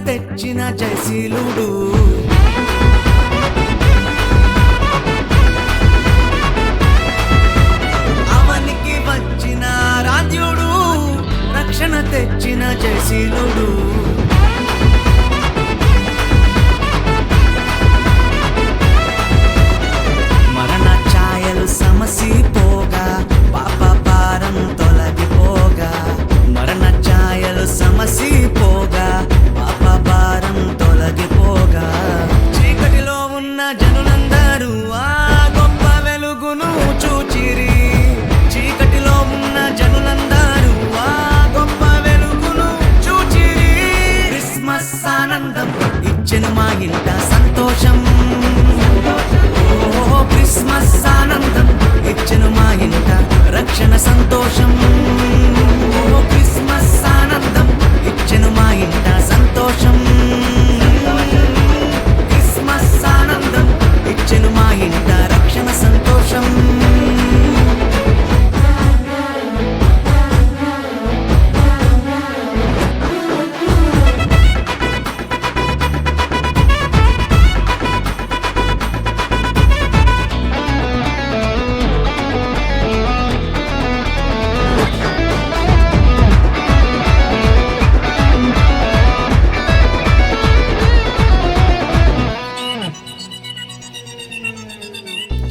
తెచ్చిన జయశీలుడు అవనికి వచ్చిన రాధ్యుడు రక్షణ తెచ్చిన జయశీలుడు మరణ ఛాయలు సమసిపోగా పాప భారం తొలగిపోగా మరణ ఛాయలు సమసిపోగా పాప భారం తొలగిపోగా చీకటిలో ఉన్న జనులందరూ ఆ గొప్ప వెలుగును చూచిరి చీకటిలో ఉన్న జనులందరూ ఆ గొప్ప వెలుగును చూచిరి క్రిస్మస్ ఆనందం ఇచ్చెను మా ఇంట సంతోషం ఓ క్రిస్మస్ ఆనందం ఇచ్చెను మా ఇంట రక్షణ సంతోషం ఓ క్రిస్మస్ ఆనందం ఇచ్చెను మా ఇంట సంతోషం క్రిస్మస్ ఆనందం ఇచ్చెను మా ఇంట రక్షణ సంతోషం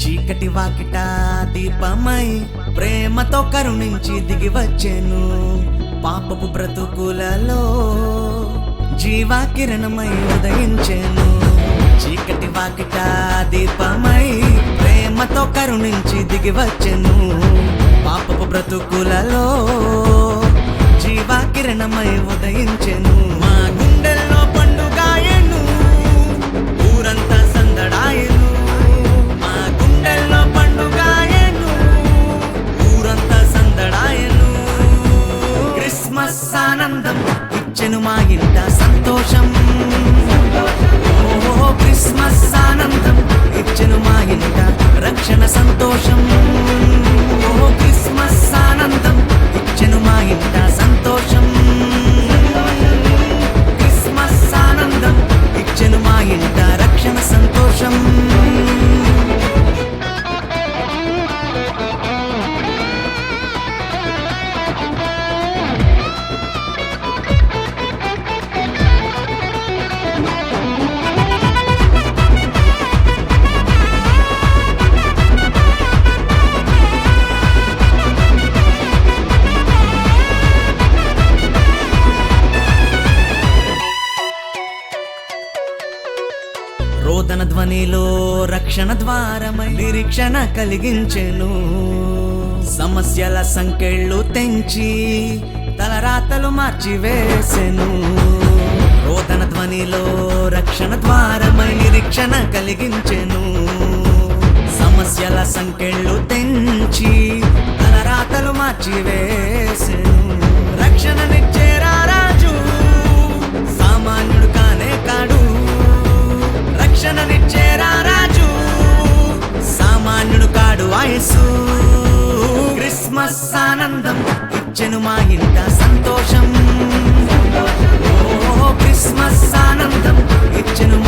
చీకటి వాకిట దీపమై ప్రేమతో కరుణించి దిగి వచ్చెను పాపపు బ్రతుకులలో జీవా కిరణమై ఉదయించెను చీకటి వాకిట దీపమై ప్రేమతో కరుణించి దిగి వచ్చెను పాపపు బ్రతుకులలో జీవా కిరణమై ఉదయించెను మా గుండెల్లో పండుగాయను ఊరంతా సందడాయను మా గుండెల్లో పండుగాయను ఊరంతా సందడాయను క్రిస్మస్ ఆనందం ఇచ్చెను మా ఇంట సంతోషం ఓ క్రిస్మస్ ఆనందం ఇచ్చెను మా ఇంట రక్షణ సంతోషం ఓ క్రిస్మస్ ఆనందం ఇచ్చెను మా ఇంట సంతోషం క్రిస్మస్ ఆనందం ఇచ్చెను మా ఇంట రక్షణ సంతోషం రోదన ధ్వనిలో రక్షణ ద్వారమై నిరీక్షణ కలిగించెను సమస్యల సంకెళ్ళు తెంచి తలరాతలు మార్చివేసెను రోదన ధ్వనిలో రక్షణ ద్వారమై నిరీక్షణ కలిగించెను సమస్యల సంకెళ్ళు తెంచి తలరాతలు మార్చివేసెను రక్షణనిచ్చేరా రాజు సామాన్యుడు కానే కాడు రక్షణనిచ్చేరా రాజు సామాన్యుడు కాడు వయసు క్రిస్మస్ ఆనందం ఇచ్చెను మా ఇంట సంతోషం ఓ క్రిస్మస్ ఆనందం ఇచ్చెను